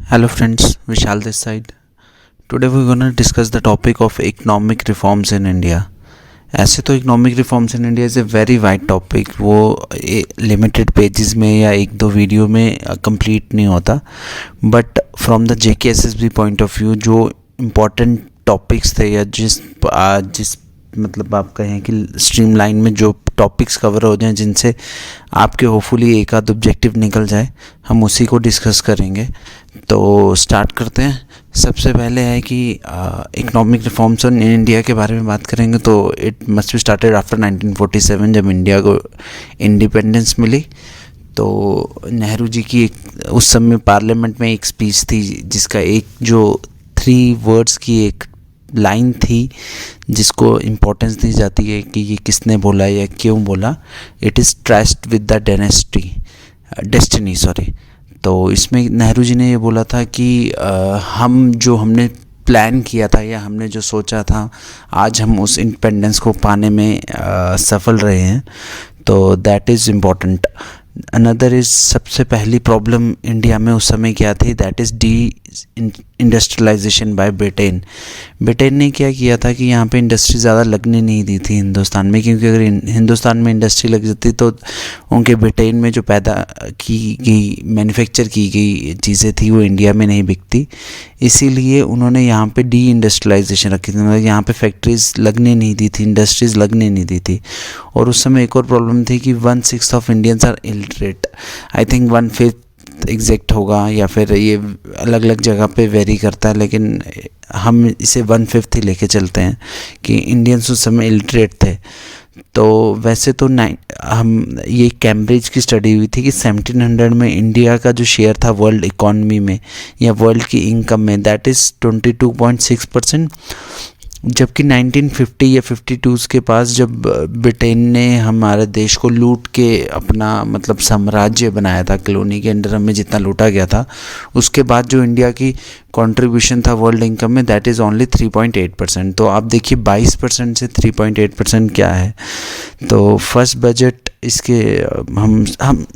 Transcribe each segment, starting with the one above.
Hello friends, Vishal this side. Today we're gonna discuss the topic of economic reforms in India. ऐसे तो economic reforms in India is a very wide topic, वो limited pages में या एक दो video में complete नहीं होता. But from the JKSSB point of view जो इम्पोर्टेंट टॉपिक्स थे या जिस मतलब आप कहें कि स्ट्रीमलाइन में जो टॉपिक्स कवर हो जाएं जिनसे आपके होपफुली एक आध ऑब्जेक्टिव निकल जाए, हम उसी को डिस्कस करेंगे. तो स्टार्ट करते हैं. सबसे पहले है कि इकोनॉमिक रिफॉर्म्स इन इंडिया के बारे में बात करेंगे तो it must be started after 1947 जब इंडिया को इंडिपेंडेंस मिली. तो नेहरू जी की उस समय पार्लियामेंट में एक स्पीच थी जिसका एक जो 3 वर्ड्स की एक लाइन थी जिसको इम्पोर्टेंस दी जाती है कि ये किसने बोला या क्यों बोला. It is trust with the destiny. तो इसमें नेहरू जी ने ये बोला था कि हमने प्लान किया था या हमने जो सोचा था आज हम उस इंडिपेंडेंस को पाने में सफल रहे हैं. तो that is important. Another is सबसे पहली प्रॉब्लम इंडिया में उस समय क्या थी, that is industrialisation by Britain. Britain ने क्या किया था कि यहाँ पे इंडस्ट्री ज़्यादा लगने नहीं दी थी हिंदुस्तान में, क्योंकि अगर हिंदुस्तान में इंडस्ट्री लग जाती तो उनके ब्रिटेन में जो पैदा की गई मैन्युफैक्चर की गई चीज़ें थी वो इंडिया में नहीं बिकती. इसीलिए उन्होंने यहाँ पे डी इंडस्ट्रियलाइजेशन रखी थी, मतलब यहाँ पे फैक्ट्रीज लगने नहीं दी थी, इंडस्ट्रीज़ लगने नहीं दी थी. और उस समय एक और प्रॉब्लम थी कि 1/6 of Indians are illiterate. I think 1/5 exact होगा या फिर ये अलग अलग जगह पे वेरी करता है, लेकिन हम इसे 1/5 ही लेके चलते हैं कि इंडियंस उस समय इलिटरेट थे. तो वैसे तो हम ये कैम्ब्रिज की स्टडी हुई थी कि 1700 में इंडिया का जो शेयर था वर्ल्ड इकॉनमी में या वर्ल्ड की इनकम में, दैट इज़ 22.6%. जबकि 1950 या 52 के पास जब ब्रिटेन ने हमारे देश को लूट के अपना मतलब साम्राज्य बनाया था, कॉलोनी के अंडर हमें जितना लूटा गया था, उसके बाद जो इंडिया की कंट्रीब्यूशन था वर्ल्ड इनकम में दैट इज़ ओनली 3.8%. तो आप देखिए 22% से 3.8% क्या है. तो फर्स्ट बजट इसके हम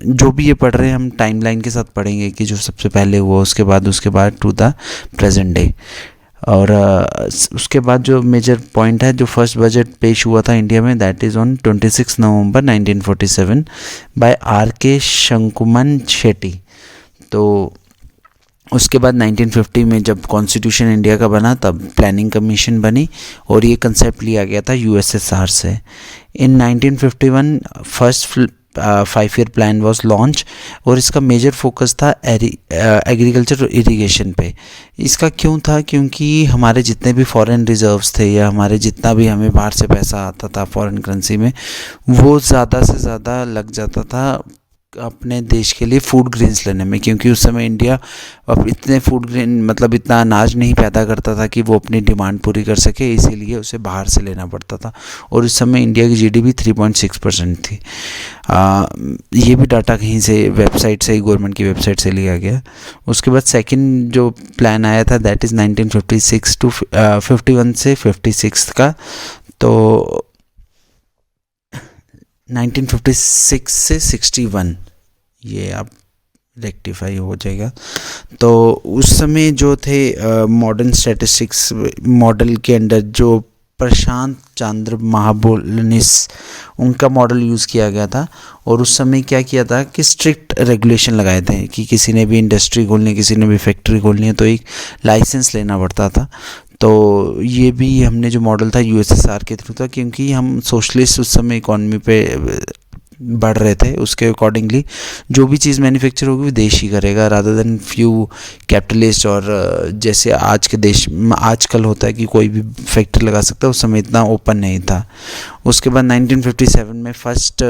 जो भी ये पढ़ रहे हैं हम टाइमलाइन के साथ पढ़ेंगे कि जो सबसे पहले हुआ उसके बाद टू द प्रेजेंट डे. और उसके बाद जो मेजर पॉइंट है, जो फर्स्ट बजट पेश हुआ था इंडिया में that is on 26 November 1947 by RK Shanmukham Chetty. तो उसके बाद 1950 में जब कॉन्स्टिट्यूशन इंडिया का बना तब प्लानिंग कमीशन बनी और ये कंसेप्ट लिया गया था USSR से. इन 1951 first 5-year plan was launch और इसका मेजर फोकस था एग्रीकल्चर और इरिगेशन पे. इसका क्यों था, क्योंकि हमारे जितने भी फॉरेन रिजर्व्स थे या हमारे जितना भी हमें बाहर से पैसा आता था फॉरेन करेंसी में, वो ज़्यादा से ज़्यादा लग जाता था अपने देश के लिए फूड ग्रेन्स लेने में, क्योंकि उस समय इंडिया अब इतने फूड ग्रेन मतलब इतना अनाज नहीं पैदा करता था कि वो अपनी डिमांड पूरी कर सके, इसीलिए उसे बाहर से लेना पड़ता था. और उस समय इंडिया की GDP 3.6% थी. ये भी डाटा कहीं से वेबसाइट से, गवर्नमेंट की वेबसाइट से लिया गया. उसके बाद सेकंड जो प्लान आया था दैट इज़ 1956 to 51 से 56 का. तो 1956 से 61 ये आप रेक्टिफाई हो जाएगा. तो उस समय जो थे मॉडर्न स्टैटिस्टिक्स मॉडल के अंडर जो प्रशांत चंद्र महाबोलनिस उनका मॉडल यूज़ किया गया था. और उस समय क्या किया था कि स्ट्रिक्ट रेगुलेशन लगाए थे कि किसी ने भी इंडस्ट्री खोलनी, किसी ने भी फैक्ट्री खोलनी है तो एक लाइसेंस लेना पड़ता था. तो ये भी हमने जो मॉडल था USSR के थ्रू था, क्योंकि हम सोशलिस्ट उस समय इकॉनमी पे बढ़ रहे थे. उसके अकॉर्डिंगली जो भी चीज़ मैन्युफैक्चर होगी वो देश ही करेगा रादर देन फ्यू कैपिटलिस्ट. और जैसे आज के देश आजकल होता है कि कोई भी फैक्ट्री लगा सकता है, उस समय इतना ओपन नहीं था. उसके बाद 1957 में फर्स्ट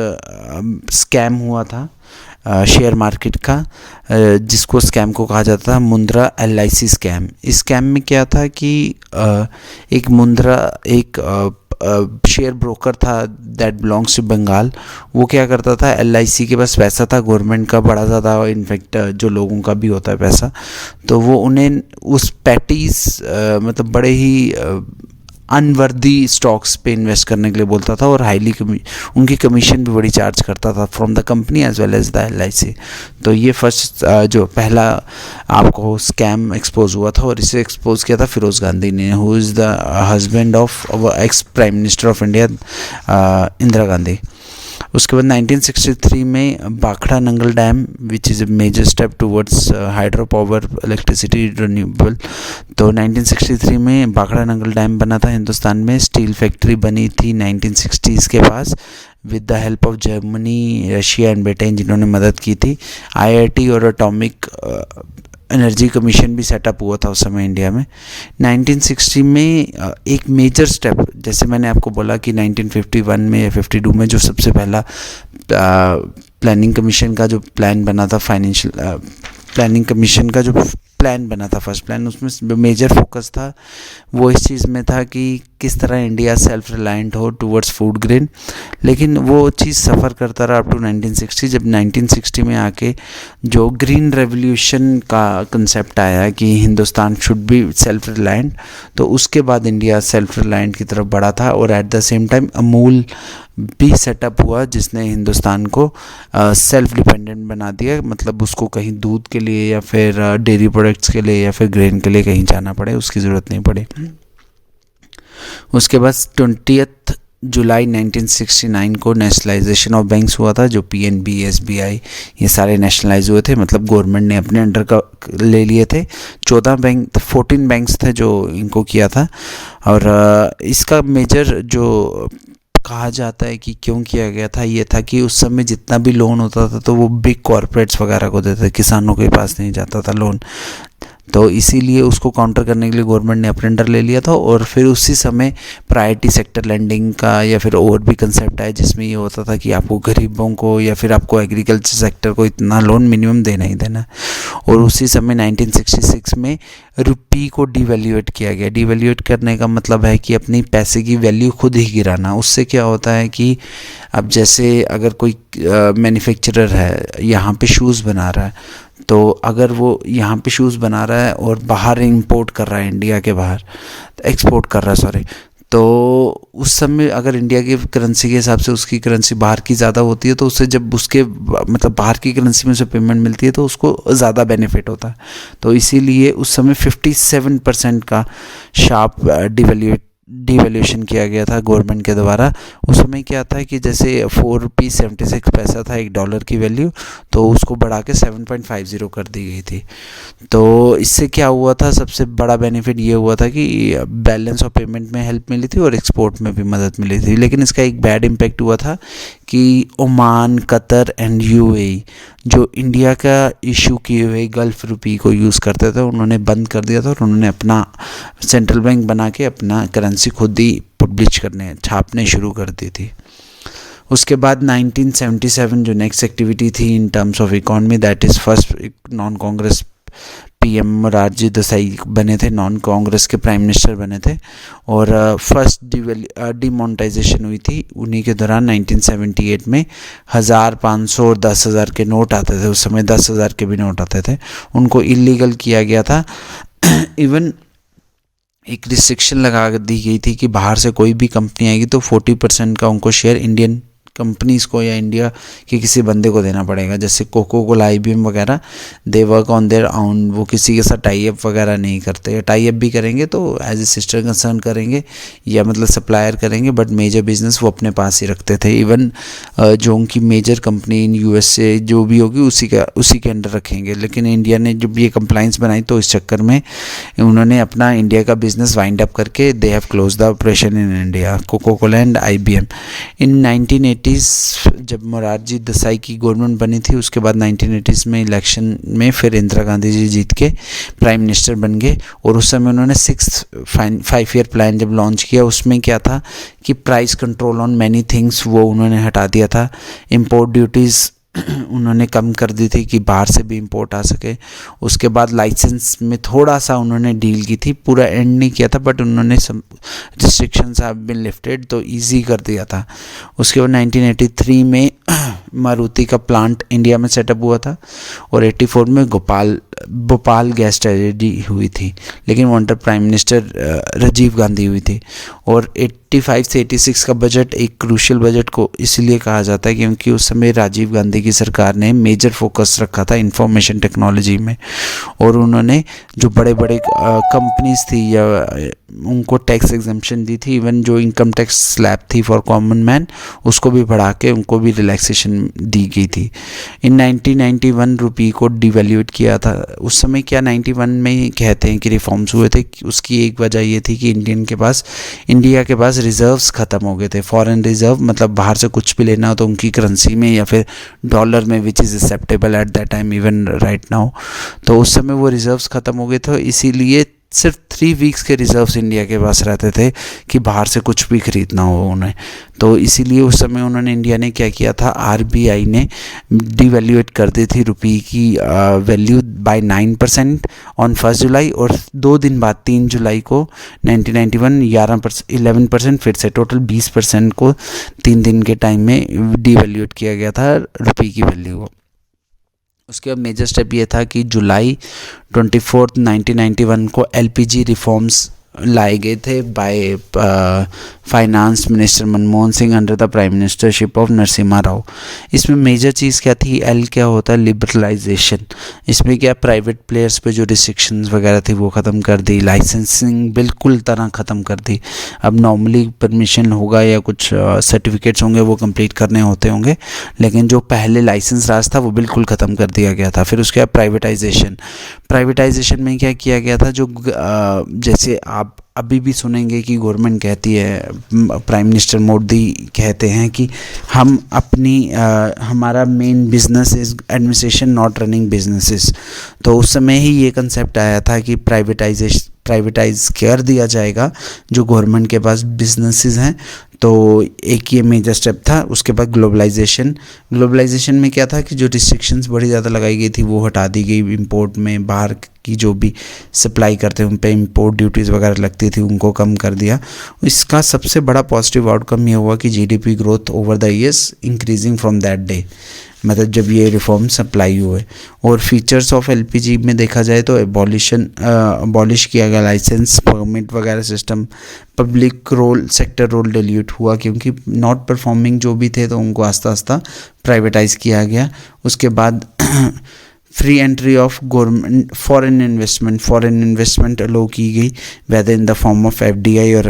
स्कैम हुआ था शेयर मार्केट का, जिसको स्कैम को कहा जाता था मुंद्रा LIC स्कैम. इस स्कैम में क्या था कि एक मुंद्रा एक शेयर ब्रोकर था दैट बिलोंग्स टू बंगाल. वो क्या करता था, LIC के पास पैसा था गवर्नमेंट का बड़ा ज़्यादा, इनफैक्ट जो लोगों का भी होता है पैसा, तो वो उन्हें उस पैटीज मतलब बड़े ही अनवर्दी स्टॉक्स पे इन्वेस्ट करने के लिए बोलता था, और हाईली उनकी कमीशन भी बड़ी चार्ज करता था from the company as well as the LIC। तो ये फर्स्ट जो पहला आपको स्कैम एक्सपोज हुआ था, और इसे एक्सपोज किया था फिरोज़ गांधी ने, who is the husband of ex prime minister of India Indira Gandhi. उसके बाद 1963 में Bhakra Nangal dam which is a major step towards hydro power electricity renewable. तो 1963 में भाखड़ा नंगल डैम बना था हिंदुस्तान में। स्टील फैक्ट्री बनी थी 1960s के पास with the help of Germany, Russia and Britain, जिन्होंने मदद की थी। IIT और एटॉमिक एनर्जी कमीशन भी सेटअप हुआ था उस समय इंडिया में। 1960 में एक मेजर स्टेप, जैसे मैंने आपको बोला कि 1951 में या 52 में जो सबसे पहला प्लानिंग कमीशन का जो प्लान बना था, फाइनेंशियल प्लानिंग कमीशन का जो प्लान बना था, फर्स्ट प्लान, उसमें मेजर फोकस था वो इस चीज़ में था कि किस तरह इंडिया सेल्फ रिलायंट हो टूवर्ड्स फूड ग्रेन। लेकिन वो चीज़ सफ़र करता रहा अप टू 1960। जब 1960 में आके जो ग्रीन रेवोल्यूशन का कंसेप्ट आया कि Hindustan should be self reliant, तो उसके बाद इंडिया सेल्फ रिलायंट की तरफ बढ़ा था। और at the same time Amul भी सेटअप हुआ जिसने हिंदुस्तान को सेल्फ डिपेंडेंट बना दिया, मतलब उसको कहीं दूध के लिए या फिर डेयरी प्रोडक्ट्स के लिए या फिर ग्रेन के लिए कहीं जाना पड़े उसकी ज़रूरत नहीं पड़ी। उसके बाद 20 जुलाई 1969 को नेशनलाइजेशन ऑफ बैंक्स हुआ था, जो PNB, SBI ये सारे नेशनलाइज हुए थे, मतलब गवर्नमेंट ने अपने अंडर का ले लिए थे। 14 बैंक्स थे जो इनको किया था। और इसका मेजर जो कहा जाता है कि क्यों किया गया था, ये था कि उस समय जितना भी लोन होता था तो वो बिग कॉरपोरेट्स वगैरह को देते थे, किसानों के पास नहीं जाता था लोन। तो इसीलिए उसको काउंटर करने के लिए गवर्नमेंट ने अपने अंडर ले लिया था। और फिर उसी समय प्रायोरिटी सेक्टर लैंडिंग का या फिर और भी कंसेप्ट आया, जिसमें ये होता था कि आपको गरीबों को या फिर आपको एग्रीकल्चर सेक्टर को इतना लोन मिनिमम देना ही देना। और उसी समय 1966 में रुपी को डिवैल्यूएट किया गया। डिवैल्यूएट करने का मतलब है कि अपनी पैसे की वैल्यू खुद ही गिराना। उससे क्या होता है कि अब जैसे अगर कोई मैन्युफैक्चरर है, यहाँ पे शूज़ बना रहा है, तो अगर वो यहाँ पे शूज़ बना रहा है और बाहर इंपोर्ट कर रहा है, इंडिया के बाहर एक्सपोर्ट कर रहा है सॉरी, तो उस समय अगर इंडिया की करेंसी के हिसाब से उसकी करेंसी बाहर की ज़्यादा होती है, तो उससे जब उसके मतलब बाहर की करेंसी में से पेमेंट मिलती है तो उसको ज़्यादा बेनिफिट होता है। तो इसीलिए उस समय 57% का शार्प डिवैल्यूएशन किया गया था गवर्नमेंट के द्वारा। उस समय क्या था कि जैसे 4.76 पैसा था $1 की वैल्यू, तो उसको बढ़ा के 7.50 कर दी गई थी। तो इससे क्या हुआ था, सबसे बड़ा बेनिफिट ये हुआ था कि बैलेंस ऑफ पेमेंट में हेल्प मिली थी और एक्सपोर्ट में भी मदद मिली थी। लेकिन इसका एक बैड इम्पैक्ट हुआ था कि ओमान, कतर एंड UAE जो इंडिया का इशू किए हुए गल्फ रुपी को यूज़ करते थे, उन्होंने बंद कर दिया था और उन्होंने अपना सेंट्रल बैंक बना के अपना करेंसी खुद ही पब्लिश करने, छापने शुरू कर दी थी। उसके बाद 1977 जो नेक्स्ट एक्टिविटी थी इन terms of economy, that is first non Congress PM Morarji Desai बने थे, नॉन कांग्रेस के प्राइम मिनिस्टर बने थे। और फर्स्ट डिमोनेटाइजेशन हुई थी उन्हीं के दौरान 1978 में। 1000, 500 और 10,000 के नोट आते थे, उस समय 10,000 के भी नोट आते थे, उनको इलीगल किया गया था। इवन एक रिस्ट्रिक्शन लगा दी गई थी कि बाहर से कोई भी कंपनी आएगी तो 40% का उनको शेयर इंडियन कंपनीज़ को या इंडिया के किसी बंदे को देना पड़ेगा। जैसे कोको कोला, IBM वगैरह, they work on their own, वो किसी के साथ टाई अप वगैरह नहीं करते। टाई अप भी करेंगे तो एज ए सिस्टर कंसर्न करेंगे या मतलब सप्लायर करेंगे, बट मेजर बिजनेस वो अपने पास ही रखते थे। इवन जो उनकी मेजर कंपनी इन USA जो भी होगी उसी के अंडर रखेंगे। लेकिन इंडिया ने जब ये कंप्लाइंस बनाई तो इस चक्कर में उन्होंने अपना इंडिया का बिजनेस वाइंड अप करके they have close the operation in India, Coca Cola and IBM। In 1980 जब मोरारजी देसाई की गवर्नमेंट बनी थी, उसके बाद 1980s में इलेक्शन में फिर इंदिरा गांधी जी जीत के प्राइम मिनिस्टर बन गए। और उस समय उन्होंने 6th 5-year प्लान जब लॉन्च किया, उसमें क्या था कि price control on many things वो उन्होंने हटा दिया था। इंपोर्ट ड्यूटीज़ उन्होंने कम कर दी थी कि बाहर से भी इंपोर्ट आ सके। उसके बाद लाइसेंस में थोड़ा सा उन्होंने डील की थी, पूरा एंड नहीं किया था, बट उन्होंने सब रिस्ट्रिक्शंस हैव बीन लिफ्टेड, तो इजी कर दिया था। उसके बाद 1983 में मारुति का प्लांट इंडिया में सेटअप हुआ था और 84 में भोपाल गैस ट्रेजेडी हुई थी, लेकिन वो under prime minister Rajiv Gandhi हुई थी। और 85 से 86 का बजट एक क्रूशियल बजट को इसलिए कहा जाता है क्योंकि उस समय राजीव गांधी की सरकार ने मेजर फोकस रखा था इंफॉर्मेशन टेक्नोलॉजी में, और उन्होंने जो बड़े बड़े कंपनीज थी या उनको टैक्स एग्जम्पशन दी थी, इवन जो इनकम टैक्स स्लैब थी फॉर कॉमन मैन उसको भी बढ़ा के उनको भी रिलैक्सेशन दी गई थी। इन 1991 रुपये को डिवैल्यूएट किया था। उस समय क्या 91 में कहते हैं कि रिफॉर्म्स हुए थे, उसकी एक वजह ये थी कि इंडिया के पास रिजर्व्स ख़त्म हो गए थे। फॉरेन रिजर्व मतलब बाहर से कुछ भी लेना हो तो उनकी करेंसी में या फिर डॉलर में, which is acceptable at that time even right now. तो उस समय वो रिजर्व्स ख़त्म हो गए थे, इसीलिए सिर्फ 3 वीक्स के रिजर्व्स इंडिया के पास रहते थे कि बाहर से कुछ भी खरीदना हो उन्हें। तो इसीलिए उस समय इंडिया ने क्या किया था, आरबीआई ने डिवैल्यूएट कर दी थी रुपये की वैल्यू बाय 9% ऑन 1 जुलाई, और 2 दिन बाद 3 जुलाई को 1991 11% फिर से टोटल 20% को 3 दिन के टाइम में डिवैल्यूएट किया गया था रुपये की वैल्यू को। उसके बाद मेजर स्टेप ये था कि जुलाई 24, 1991 को एलपीजी रिफॉर्म्स लाए गए थे by finance minister Manmohan Singh under the prime ministership of Narasimha Rao. इसमें मेजर चीज़ क्या थी, एल क्या होता है, लिबरलाइजेशन। इसमें क्या प्राइवेट प्लेयर्स पे जो रिस्ट्रिक्शंस वगैरह थी वो ख़त्म कर दी, लाइसेंसिंग बिल्कुल तरह ख़त्म कर दी। अब नॉर्मली परमिशन होगा या कुछ सर्टिफिकेट्स होंगे वो कंप्लीट करने होते होंगे, लेकिन जो पहले लाइसेंस राज था वो बिल्कुल ख़त्म कर दिया गया था। फिर उसके बाद प्राइवेटाइजेशन में क्या किया गया था, जो जैसे आप अभी भी सुनेंगे कि गवर्नमेंट कहती है, प्राइम मिनिस्टर मोदी कहते हैं कि हम हमारा main business is administration not running businesses. तो उस समय ही ये कंसेप्ट आया था कि प्राइवेटाइज कर दिया जाएगा जो गवर्नमेंट के पास बिजनेसेस हैं। तो एक ये मेजर स्टेप था। उसके बाद ग्लोबलाइजेशन में क्या था कि जो रिस्ट्रिक्शंस बड़ी ज़्यादा लगाई गई थी वो हटा दी गई। इंपोर्ट में बाहर की जो भी सप्लाई करते हैं उन पे इंपोर्ट ड्यूटीज़ वगैरह लगती थी उनको कम कर दिया। इसका सबसे बड़ा पॉजिटिव आउटकम ये हुआ कि GDP growth over the years increasing from that day, मतलब जब ये रिफॉर्म्स अप्लाई हुए। और फीचर्स ऑफ एलपीजी में देखा जाए तो अबॉलिश किया गया लाइसेंस परमिट वगैरह system. Public sector role dilute हुआ क्योंकि नॉट परफॉर्मिंग जो भी थे तो उनको आस्ता आस्ता प्राइवेटाइज किया गया। उसके बाद free entry of government foreign investment allowed की गई, whether in the form of FDI और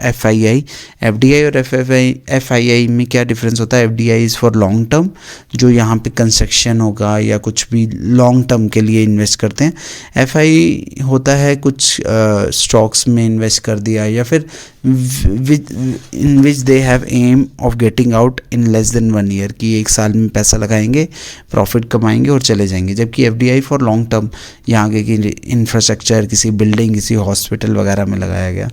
एफआईआई। एफडीआई और एफआईआई में क्या डिफरेंस होता है, FDI is for long term, जो यहाँ पे कंस्ट्रक्शन होगा या कुछ भी लॉन्ग टर्म के लिए इन्वेस्ट करते हैं। एफआई होता है कुछ स्टॉक्स में इन्वेस्ट कर दिया या फिर in which they have aim of getting out in less than 1 year, कि 1 साल में पैसा लगाएंगे, प्रॉफिट कमाएंगे और चले जाएंगे। जबकि एफडीआई फॉर लॉन्ग टर्म, यहाँ आगे की इंफ्रास्ट्रक्चर, किसी बिल्डिंग, किसी हॉस्पिटल वगैरह में लगाया गया।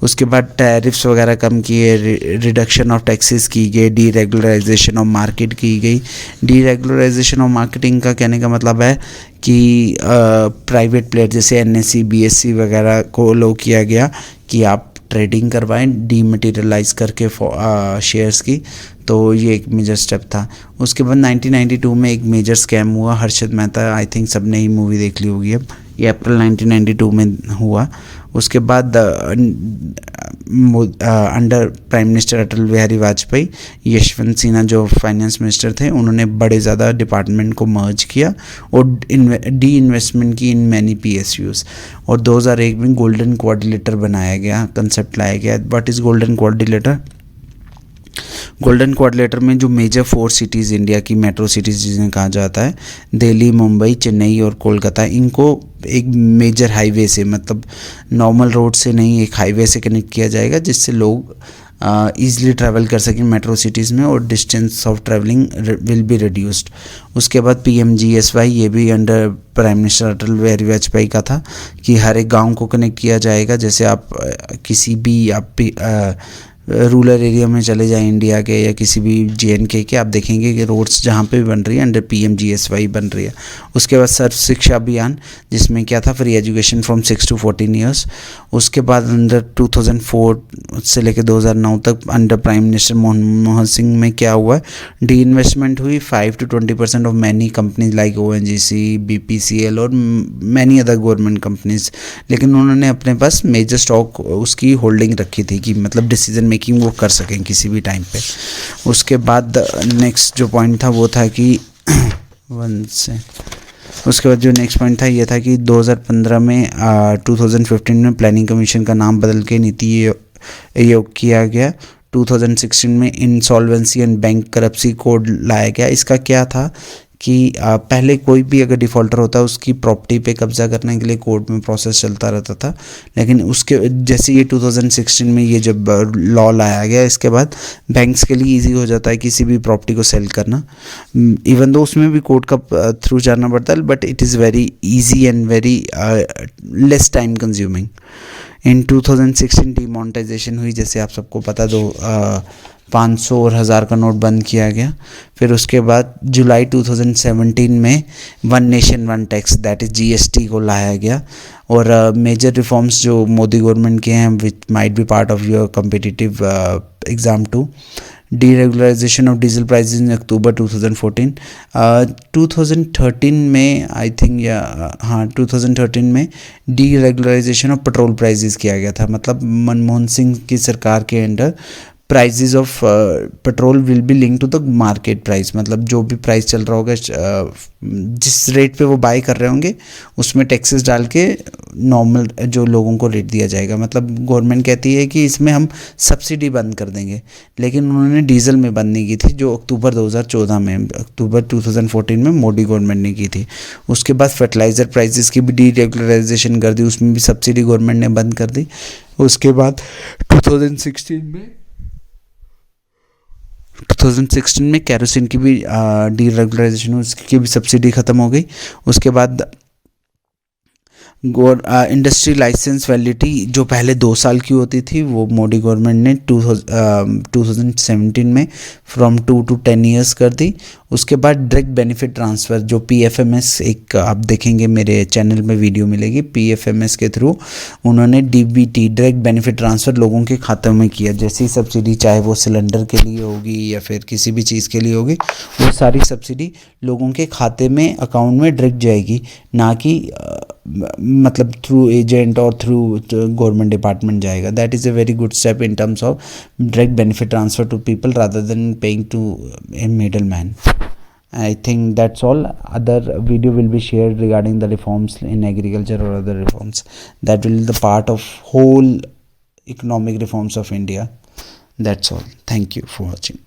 उसके बाद टैरिफ्स वगैरह कम किए, रिडक्शन ऑफ टैक्सेस की गई, डीरेगुलराइजेशन ऑफ मार्केट की गई। डीरेगुलराइजेशन ऑफ मार्केटिंग का कहने का मतलब है कि प्राइवेट प्लेयर जैसे एनएससी बीएससी वगैरह को लो किया गया कि आप ट्रेडिंग करवाएं डीमटेरियलाइज करके शेयर्स की। तो ये एक मेजर स्टेप था। उसके बाद 1992 में एक मेजर स्कैम हुआ, हर्षद मेहता, आई थिंक सब ने ही मूवी देख ली होगी। अब ये अप्रैल 1992 में हुआ। उसके बाद under prime minister Atal Bihari Vajpayee, Yashwant Sinha जो फाइनेंस मिनिस्टर थे, उन्होंने बड़े ज़्यादा डिपार्टमेंट को मर्ज किया और डी इन्वेस्टमेंट की इन मैनी PSUs। और 2001 में गोल्डन क्वाड्रिलेटर बनाया गया, कंसेप्ट लाया गया। What is golden quadrilateral? Golden quadrilateral में जो मेजर 4 सिटीज़ इंडिया की मेट्रो सिटीज़ जिन्हें कहा जाता है, दिल्ली, मुंबई, चेन्नई और कोलकाता, इनको एक मेजर हाईवे से, मतलब नॉर्मल रोड से नहीं, एक हाईवे से कनेक्ट किया जाएगा जिससे लोग ईज़िली ट्रैवल कर सकें मेट्रो सिटीज़ में और distance of travelling will be reduced. उसके बाद PMGSY, ये भी under prime minister Atal Bihari Vajpayee का था कि हर एक गांव को कनेक्ट किया जाएगा। जैसे आप किसी भी रूरल एरिया में चले जाएं इंडिया के या किसी भी JNK के, आप देखेंगे कि रोड्स जहाँ पे भी बन रही है अंडर PMGSY बन रही है। उसके बाद सर्व शिक्षा अभियान, जिसमें क्या था, free education from 6 to 14 years. उसके बाद अंडर 2004 से लेकर 2009 तक under prime minister Manmohan Singh में क्या हुआ है, डी इन्वेस्टमेंट हुई 5 to 20% of many companies like ONGC, BPCL और मैनी अदर गवर्नमेंट कंपनीज। लेकिन उन्होंने अपने पास मेजर स्टॉक उसकी होल्डिंग रखी थी कि मतलब डिसीजन मेकिंग वो कर सकें किसी भी टाइम पे। उसके बाद नेक्स्ट जो पॉइंट था वो था कि उसके बाद जो नेक्स्ट पॉइंट था ये था कि 2015 में 2015 में प्लानिंग कमीशन का नाम बदल के नीति आयोग किया गया। 2016 में इंसॉल्वेंसी एंड बैंक करप्सी कोड लाया गया। इसका क्या था कि पहले कोई भी अगर डिफ़ॉल्टर होता है उसकी प्रॉपर्टी पे कब्जा करने के लिए कोर्ट में प्रोसेस चलता रहता था, लेकिन उसके जैसे ये 2016 में ये जब लॉ लाया गया, इसके बाद बैंक्स के लिए इजी हो जाता है किसी भी प्रॉपर्टी को सेल करना। इवन दो उसमें भी कोर्ट का थ्रू जाना पड़ता है, but it is very easy and very less time consuming. In 2016 demonetisation हुई, जैसे आप सबको पता, 500 और 1000 का नोट बंद किया गया। फिर उसके बाद जुलाई 2017 में one nation one tax that is GST को लाया गया। और मेजर रिफॉर्म्स जो मोदी गवर्नमेंट के हैं which might be part of your competitive exam too, deregularization of diesel prices in October 2014। 2013 में आई थिंक 2013 में डीरेगुलराइजेशन ऑफ पेट्रोल प्राइसेस किया गया था। मतलब मनमोहन सिंह की सरकार के under prices of petrol will be link to the market price. मतलब जो भी प्राइस चल रहा होगा, जिस रेट पे वो बाई कर रहे होंगे उसमें टैक्सेस डाल के नॉर्मल जो लोगों को रेट दिया जाएगा। मतलब गवर्नमेंट कहती है कि इसमें हम सब्सिडी बंद कर देंगे, लेकिन उन्होंने डीजल में बंद नहीं की थी, जो अक्टूबर 2014 में मोदी गवर्नमेंट ने की थी। उसके बाद फर्टिलाइज़र प्राइसेस की भी डीरेगुलराइजेशन कर दी, उसमें भी सब्सिडी गवर्नमेंट ने बंद कर दी। उसके बाद 2016 में कैरोसिन की भी डीरेगुलराइजेशन, उसकी भी सब्सिडी ख़त्म हो गई। उसके बाद इंडस्ट्री लाइसेंस वैलिडिटी जो पहले 2 साल की होती थी, वो मोदी गवर्नमेंट ने 2017 में फ्रॉम 2 to 10 ईयर्स कर दी। उसके बाद डायरेक्ट बेनिफिट ट्रांसफ़र जो PFMS, एक आप देखेंगे मेरे चैनल में वीडियो मिलेगी, PFMS के थ्रू उन्होंने DBT डायरेक्ट बेनिफिट ट्रांसफ़र लोगों के खातों में किया। जैसी सब्सिडी चाहे वो सिलेंडर के लिए होगी या फिर किसी भी चीज़ के लिए होगी, वो सारी सब्सिडी लोगों के खाते में अकाउंट में डायरेक्ट जाएगी, ना कि मतलब थ्रू एजेंट और थ्रू गवर्नमेंट डिपार्टमेंट जाएगा। That is a very good step in terms of direct benefit transfer to people rather than paying to a middleman. I think that's all. Other video will be shared regarding the reforms in agriculture or other reforms that will be the part of whole economic reforms of India. That's all. Thank you for watching.